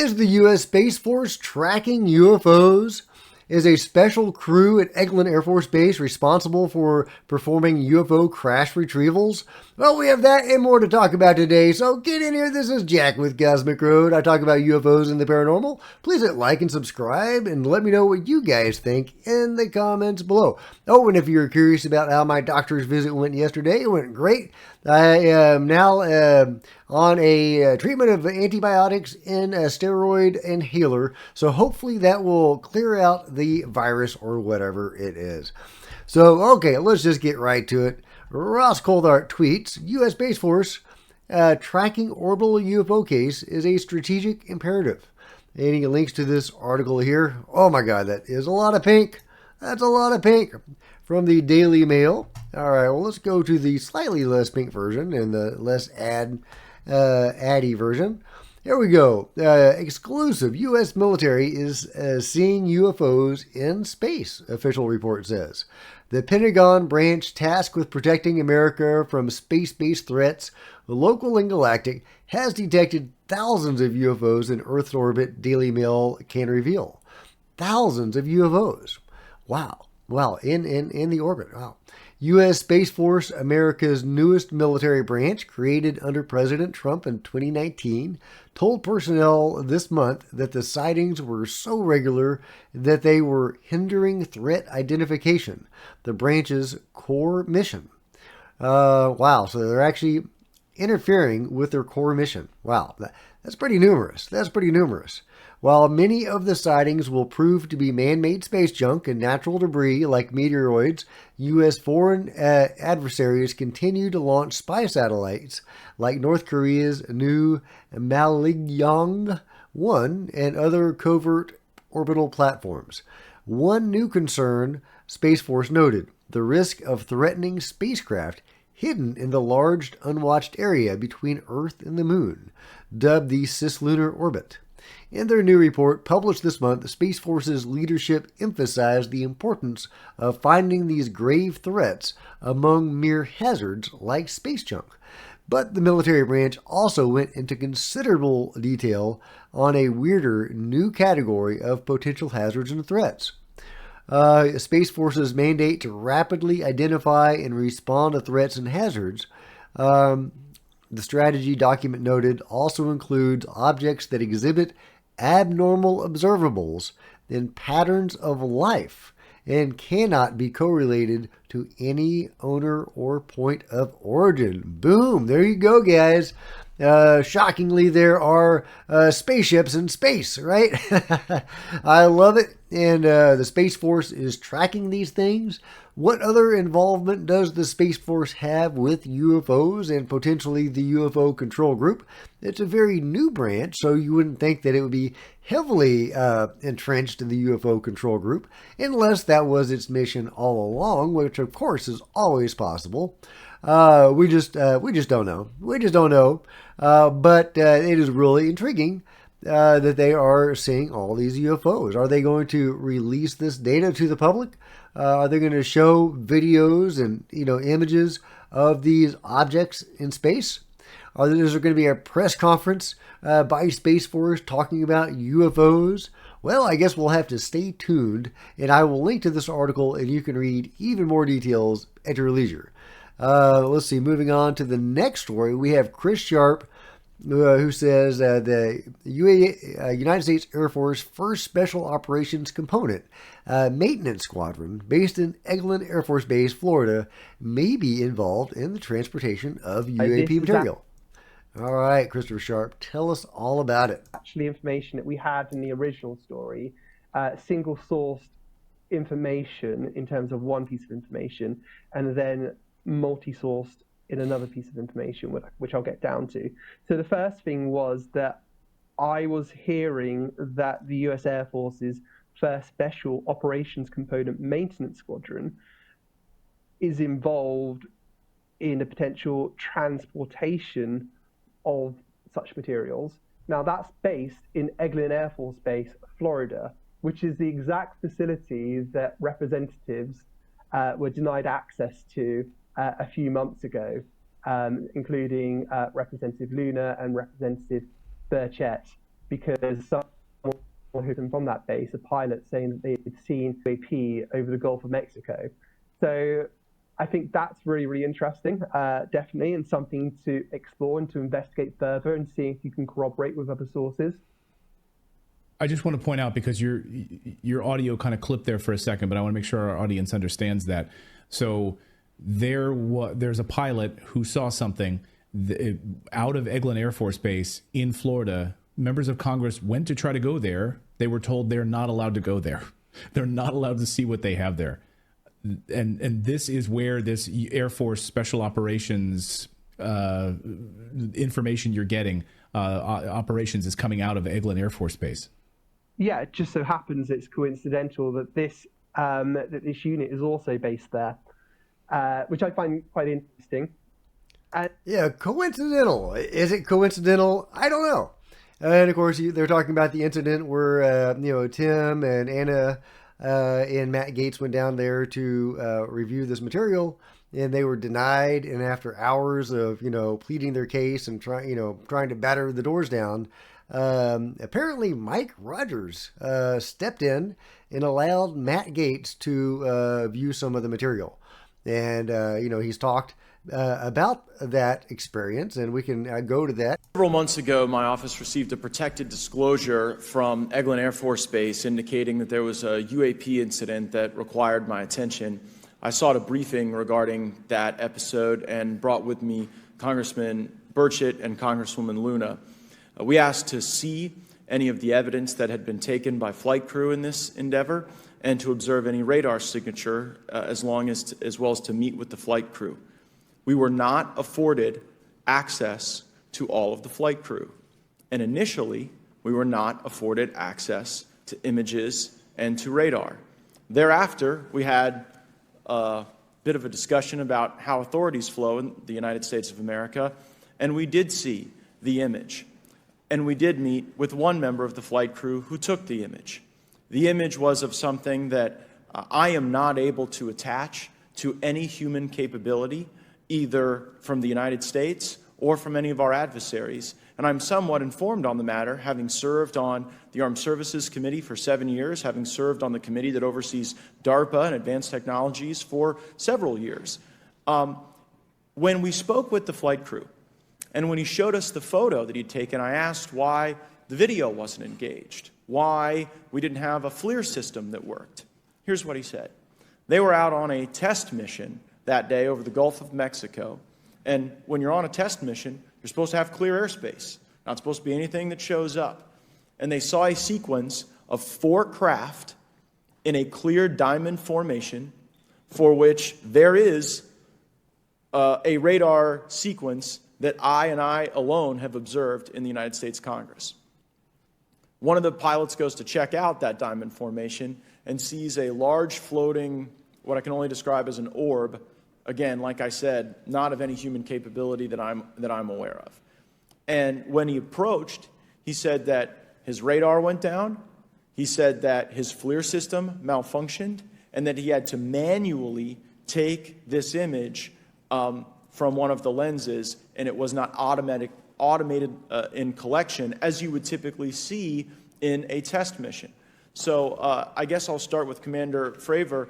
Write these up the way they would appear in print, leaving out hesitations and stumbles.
Is the U.S. Space Force tracking UFOs? Is a special crew at Eglin Air Force Base responsible for performing UFO crash retrievals? Well, we have that and more to talk about today, so get in here. This is Jack with Cosmic Road. I talk about UFOs and the paranormal. Please hit like and subscribe and let me know what you guys think in the comments below. Oh, and if you're curious about how my doctor's visit went yesterday, it went great. I am now on a treatment of antibiotics and a steroid inhaler, so hopefully that will clear out the virus or whatever it is. So, okay, let's just get right to it. Ross Coldart tweets, U.S. Space Force tracking orbital UFO case is a strategic imperative. And he links to this article here. Oh my God, that is a lot of pink. That's a lot of pink. From the Daily Mail. All right, well, let's go to the slightly less pink version and the less addy version. Here we go. Exclusive. U.S. military is seeing UFOs in space, official report says. The Pentagon branch tasked with protecting America from space-based threats, local and galactic, has detected thousands of UFOs in Earth's orbit, Daily Mail can reveal. Thousands of UFOs. Wow. Wow, in the orbit. Wow. U.S. Space Force, America's newest military branch, created under President Trump in 2019, told personnel this month that the sightings were so regular that they were hindering threat identification, the branch's core mission. Wow, so they're actually interfering with their core mission. Wow, that's pretty numerous. That's pretty numerous. While many of the sightings will prove to be man-made space junk and natural debris like meteoroids, U.S. foreign adversaries continue to launch spy satellites like North Korea's new Malagyong-1 and other covert orbital platforms. One new concern, Space Force noted, the risk of threatening spacecraft hidden in the large unwatched area between Earth and the Moon, dubbed the cislunar orbit. In their new report published this month, the Space Force's leadership emphasized the importance of finding these grave threats among mere hazards like space junk. But the military branch also went into considerable detail on a weirder new category of potential hazards and threats. Space Force's mandate to rapidly identify and respond to threats and hazards, the strategy document noted, also includes objects that exhibit abnormal observables in patterns of life and cannot be correlated to any owner or point of origin. Boom! There you go, guys. Shockingly, there are spaceships in space, right? I love it. And the Space Force is tracking these things. What other involvement does the Space Force have with UFOs and potentially the UFO control group? It's a very new branch, so you wouldn't think that it would be heavily entrenched in the UFO control group, unless that was its mission all along, which of course is always possible. We just don't know. We just don't know. But it is really intriguing that they are seeing all these UFOs. Are they going to release this data to the public? Are they going to show videos and images of these objects in space? Is there going to be a press conference by Space Force talking about UFOs? Well, I guess we'll have to stay tuned, and I will link to this article, and you can read even more details at your leisure. Let's see, moving on to the next story, we have Chris Sharp, who says the United States Air Force First Special Operations Component Maintenance Squadron, based in Eglin Air Force Base, Florida, may be involved in the transportation of UAP material. All right, Christopher Sharp, tell us all about it. Actually, information that we had in the original story, single-sourced information in terms of one piece of information, and then multi-sourced in another piece of information, which I'll get down to. So the first thing was that I was hearing that the US Air Force's First Special Operations Component Maintenance Squadron is involved in a potential transportation of such materials. Now that's based in Eglin Air Force Base, Florida, which is the exact facility that representatives were denied access to a few months ago, including Representative Luna and Representative Burchett. because someone who from that base, a pilot, saying that they had seen U.A.P. over the Gulf of Mexico. So I think that's really, really interesting, definitely, and something to explore and to investigate further and see if you can corroborate with other sources. I just want to point out, because your audio kind of clipped there for a second, but I want to make sure our audience understands that. So there's a pilot who saw something out of Eglin Air Force Base in Florida. Members of Congress went to try to go there. They were told they're not allowed to go there. They're not allowed to see what they have there. And this is where this Air Force Special Operations information you're getting, operations, is coming out of Eglin Air Force Base. Yeah, it just so happens it's coincidental that this unit is also based there, which I find quite interesting. Yeah, coincidental. Is it coincidental? I don't know. And of course, they're talking about the incident where Tim and Anna and Matt Gaetz went down there to review this material, and they were denied. And after hours of pleading their case and trying to batter the doors down, apparently Mike Rogers stepped in and allowed Matt Gaetz to view some of the material. And he's talked about that experience, and we can go to that. Several months ago, my office received a protected disclosure from Eglin Air Force Base indicating that there was a UAP incident that required my attention. I sought a briefing regarding that episode and brought with me Congressman Burchett and Congresswoman Luna. We asked to see any of the evidence that had been taken by flight crew in this endeavor and to observe any radar signature as well as to meet with the flight crew. We were not afforded access to all of the flight crew. And initially, we were not afforded access to images and to radar. Thereafter, we had a bit of a discussion about how authorities flow in the United States of America, and we did see the image. And we did meet with one member of the flight crew who took the image. The image was of something that I am not able to attach to any human capability, either from the United States or from any of our adversaries. And I'm somewhat informed on the matter, having served on the Armed Services Committee for 7 years, having served on the committee that oversees DARPA and advanced technologies for several years. When we spoke with the flight crew, and when he showed us the photo that he'd taken, I asked why the video wasn't engaged, why we didn't have a FLIR system that worked. Here's what he said. They were out on a test mission that day over the Gulf of Mexico. And when you're on a test mission, you're supposed to have clear airspace. Not supposed to be anything that shows up. And they saw a sequence of 4 craft in a clear diamond formation for which there is a radar sequence that I alone have observed in the United States Congress. One of the pilots goes to check out that diamond formation and sees a large floating, what I can only describe as an orb. Again, like I said, not of any human capability that I'm aware of. And when he approached, he said that his radar went down, he said that his FLIR system malfunctioned, and that he had to manually take this image from one of the lenses, and it was not automated in collection, as you would typically see in a test mission. So I guess I'll start with Commander Fravor.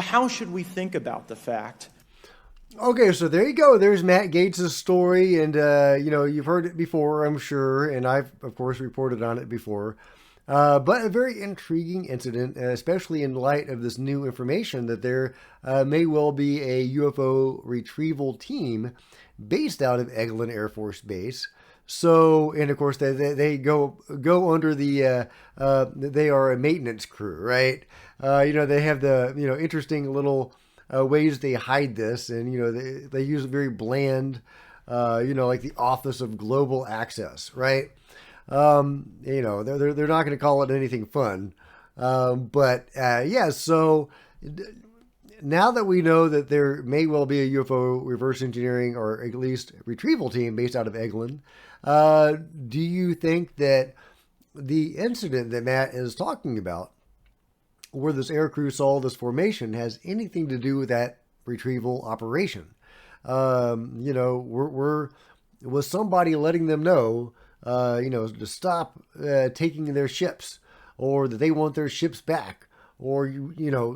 How should we think about the fact? Okay, so there you go. There's Matt Gaetz' story, and you've heard it before, I'm sure, and I've of course reported on it before. But a very intriguing incident, especially in light of this new information that there may well be a UFO retrieval team based out of Eglin Air Force Base. So, and of course, they go under the, they are a maintenance crew, right? They have the, interesting little ways they hide this, and, they use a very bland, like the Office of Global Access, right? They're not going to call it anything fun. So now that we know that there may well be a UFO reverse engineering or at least retrieval team based out of Eglin, do you think that the incident that Matt is talking about, where this aircrew saw this formation, has anything to do with that retrieval operation? Was somebody letting them know to stop taking their ships, or that they want their ships back, or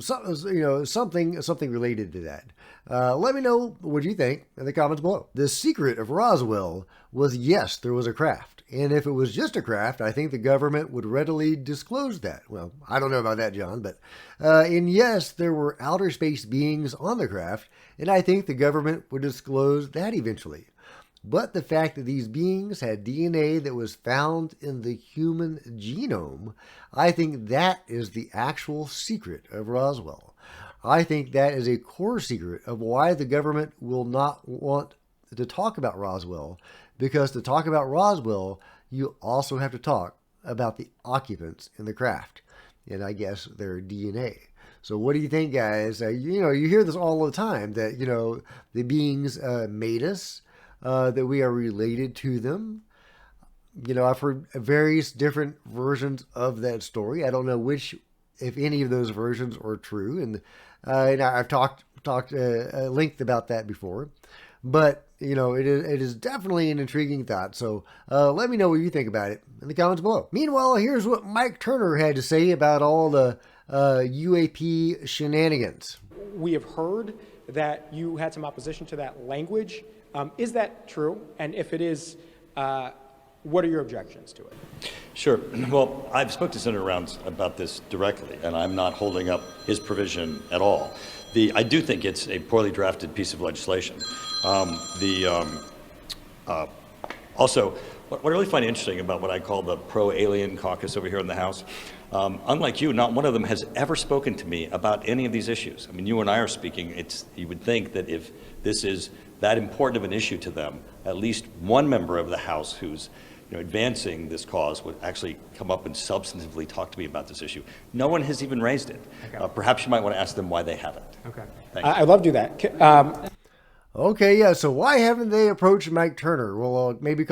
something related to that. Let me know what you think in the comments below. The secret of Roswell was, yes, there was a craft. And if it was just a craft, I think the government would readily disclose that. Well, I don't know about that, John, but and yes, there were outer space beings on the craft, and I think the government would disclose that eventually. But the fact that these beings had DNA that was found in the human genome, I think that is the actual secret of Roswell. I think that is a core secret of why the government will not want to talk about Roswell, because to talk about Roswell, you also have to talk about the occupants in the craft, and I guess their DNA. So what do you think, guys? You hear this all the time, that, the beings made us, that we are related to them. I've heard various different versions of that story. I don't know which, if any of those versions are true, and I've talked at length about that before. But it is definitely an intriguing thought. So let me know what you think about it in the comments below. Meanwhile, here's what Mike Turner had to say about all the UAP shenanigans. We have heard that you had some opposition to that language. Is that true? And if it is, what are your objections to it? Sure. Well, I've spoken to Senator Rounds about this directly, and I'm not holding up his provision at all. I do think it's a poorly drafted piece of legislation. Also, what I really find interesting about what I call the pro-alien caucus over here in the House, unlike you, not one of them has ever spoken to me about any of these issues. I mean, you and I are speaking. You would think that if this is that important of an issue to them, at least one member of the House who's advancing this cause would actually come up and substantively talk to me about this issue. No one has even raised it. Okay. Perhaps you might want to ask them why they haven't. Okay. I'd love to do that. Okay, yeah, so why haven't they approached Mike Turner? Well, maybe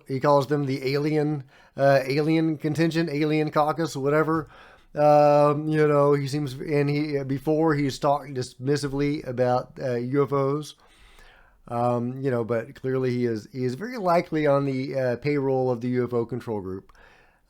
he calls them the alien contingent, alien caucus, whatever. He seems, and before he's talked dismissively about UFOs. But clearly he is very likely on the payroll of the UFO control group.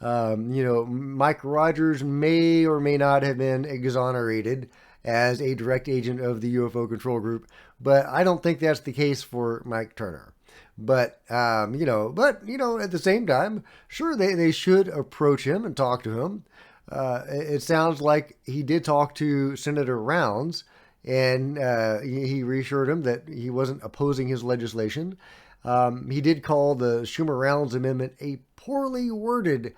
Mike Rogers may or may not have been exonerated as a direct agent of the UFO control group, but I don't think that's the case for Mike Turner. But, at the same time, sure, they should approach him and talk to him. It sounds like he did talk to Senator Rounds, and he reassured him that he wasn't opposing his legislation. He did call the Schumer-Rounds Amendment a poorly worded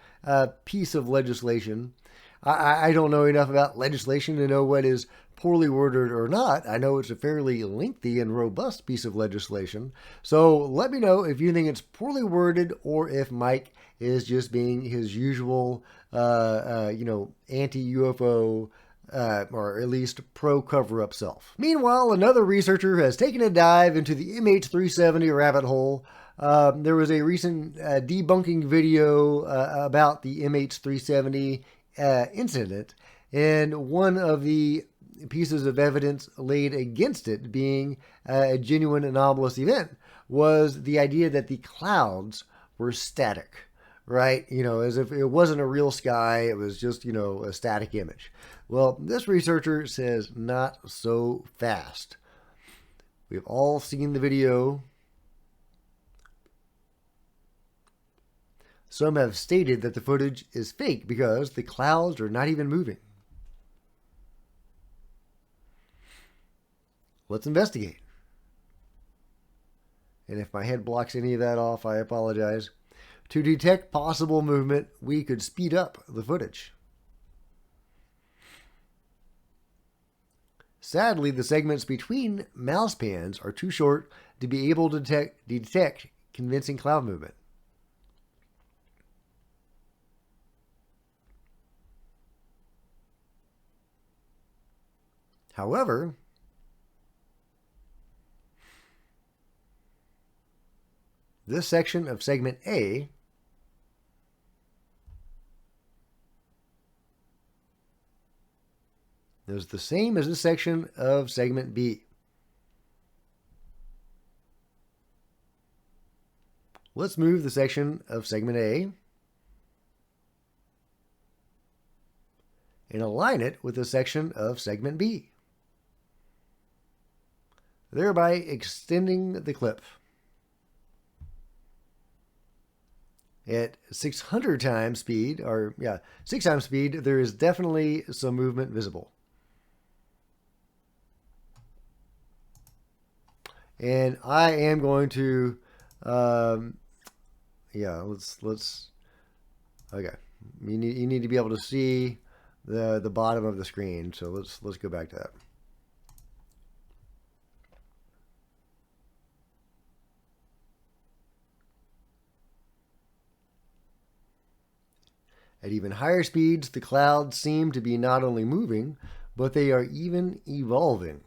piece of legislation. I don't know enough about legislation to know what is poorly worded or not. I know it's a fairly lengthy and robust piece of legislation. So let me know if you think it's poorly worded, or if Mike is just being his usual, anti-UFO, or at least pro-cover-up self. Meanwhile, another researcher has taken a dive into the MH370 rabbit hole. There was a recent debunking video about the MH370 incident, and one of the pieces of evidence laid against it being a genuine anomalous event was the idea that the clouds were static, right? As if it wasn't a real sky, it was just, a static image. Well, this researcher says not so fast. We've all seen the video. Some have stated that the footage is fake because the clouds are not even moving. Let's investigate. And if my head blocks any of that off, I apologize. To detect possible movement, we could speed up the footage. Sadly, the segments between mouse pans are too short to be able to detect convincing cloud movement. However, this section of segment A is the same as this section of segment B. Let's move the section of segment A and align it with the section of segment B, thereby extending the clip. At 600 times speed, 6 times speed, there is definitely some movement visible. And I am going to, okay. You need to be able to see the bottom of the screen. So let's go back to that. At even higher speeds, the clouds seem to be not only moving, but they are even evolving.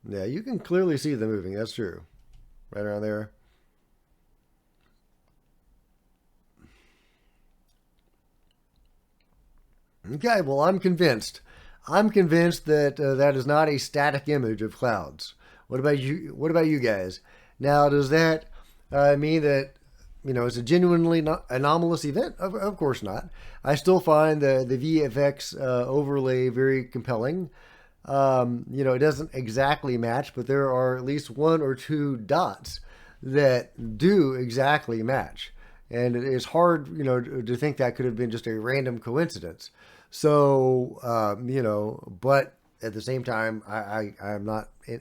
Yeah, you can clearly see them moving. That's true. Right around there. Okay, well, I'm convinced. I'm convinced that that is not a static image of clouds. What about you? What about you guys? Now, does that mean that, it's a genuinely anomalous event? Of course not. I still find the VFX overlay very compelling. It doesn't exactly match, but there are at least 1 or 2 dots that do exactly match. And it is hard, to think that could have been just a random coincidence. So, but at the same time, I'm not a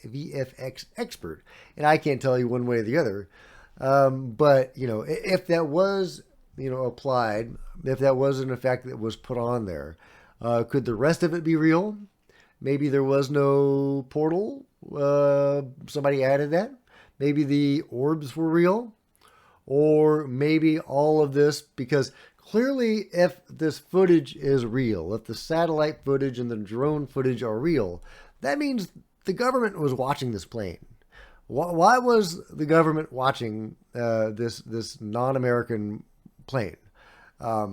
VFX expert, and I can't tell you one way or the other. But, if that was, applied, if that was an effect that was put on there, could the rest of it be real? Maybe there was no portal. Somebody added that. Maybe the orbs were real. Or maybe all of this, because clearly if this footage is real, if the satellite footage and the drone footage are real, that means the government was watching this plane. Why was the government watching this non-American plane? That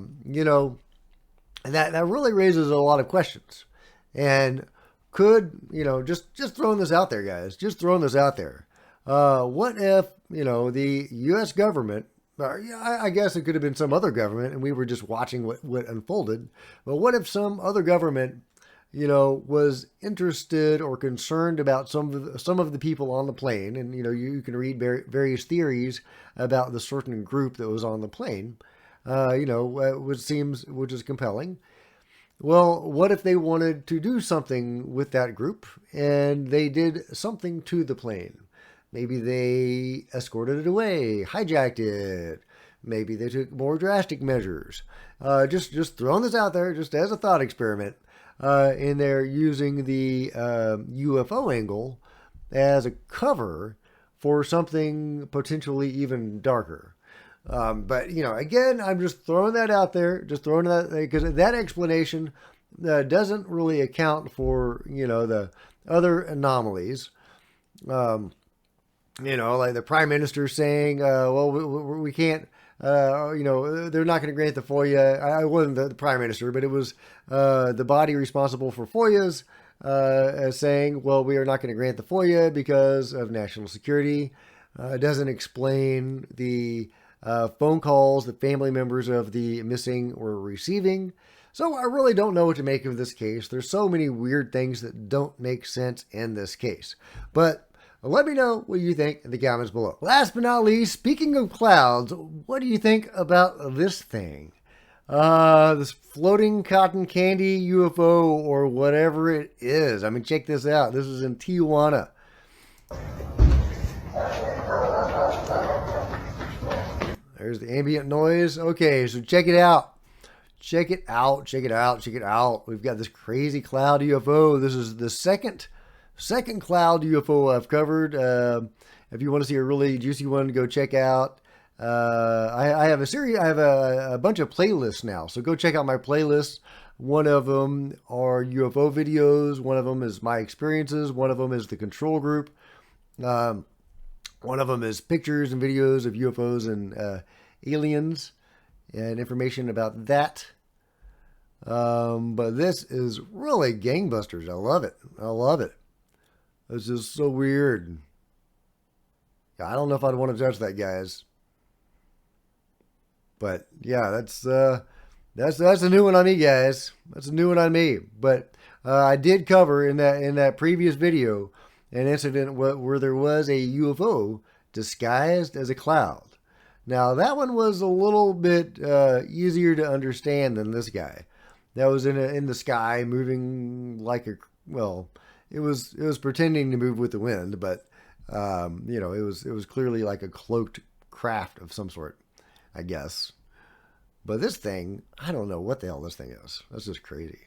really raises a lot of questions. And could, just throwing this out there, guys, just throwing this out there. What if, the U.S. government, I guess it could have been some other government and we were just watching what unfolded. But what if some other government, was interested or concerned about some of the people on the plane? And, you can read various theories about the certain group that was on the plane, which is compelling. Well, what if they wanted to do something with that group and they did something to the plane? Maybe they escorted it away, hijacked it. Maybe they took more drastic measures. Just throwing this out there, just as a thought experiment. And they're using the UFO angle as a cover for something potentially even darker. But, again, I'm just throwing that out there, because that explanation doesn't really account for, the other anomalies. Like the prime minister saying, we can't, they're not going to grant the FOIA. I wasn't the prime minister, but it was the body responsible for FOIAs saying, well, we are not going to grant the FOIA because of national security. It doesn't explain the phone calls that family members of the missing were receiving. So I really don't know what to make of this case. There's so many weird things that don't make sense in this case. But let me know what you think in the comments below. Last but not least, speaking of clouds, what do you think about this thing? This floating cotton candy UFO or whatever it is. I mean, check this out. This is in Tijuana. There's the ambient noise. Okay, so check it out. Check it out. We've got this crazy cloud UFO. This is the second cloud UFO I've covered. If you want to see a really juicy one, go check out. I have a bunch of playlists now, so go check out my playlists. One of them are UFO videos. One of them is my experiences. One of them is the control group. One of them is pictures and videos of UFOs and aliens and information about that. But this is really gangbusters. I love it. I love it. It's just so weird. I don't know if I'd want to touch that, guys. But yeah, that's a new one on me, guys. That's a new one on me. But I did cover in that previous video an incident where there was a UFO disguised as a cloud. Now that one was a little bit easier to understand than this guy. That was in the sky, moving like a, well, it was pretending to move with the wind, but you know, it was clearly like a cloaked craft of some sort, I guess. But this thing, I don't know what the hell this thing is. That's just crazy.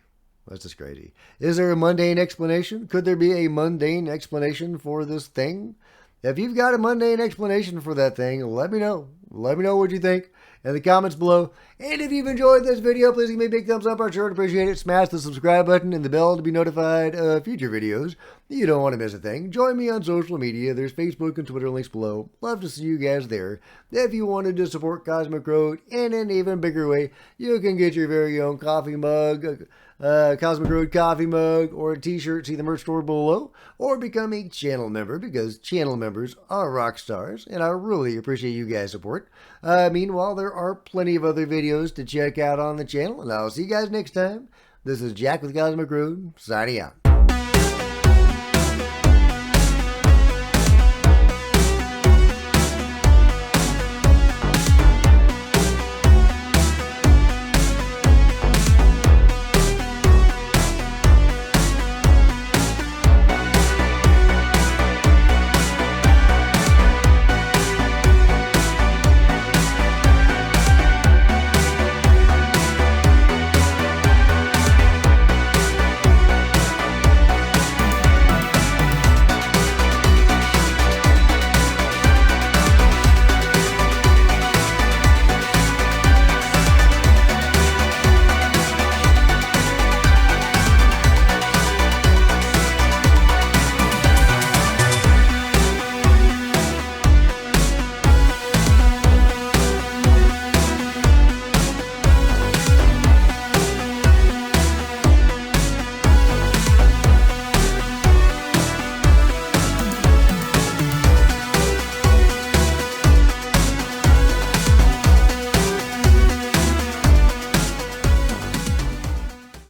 That's just crazy. Is there a mundane explanation? Could there be a mundane explanation for this thing? If you've got a mundane explanation for that thing, let me know. Let me know what you think in the comments below. And if you've enjoyed this video, please give me a big thumbs up. I'd sure appreciate it. Smash the subscribe button and the bell to be notified of future videos. You don't want to miss a thing. Join me on social media. There's Facebook and Twitter links below. Love to see you guys there. If you wanted to support Cosmic Road in an even bigger way, you can get your very own coffee mug, Cosmic Road coffee mug, or a t-shirt. See the merch store below, or become a channel member, because channel members are rock stars, and I really appreciate you guys' support. Meanwhile, there are plenty of other videos to check out on the channel, and I'll see you guys next time. This is Jack with Cosmic Road, signing out.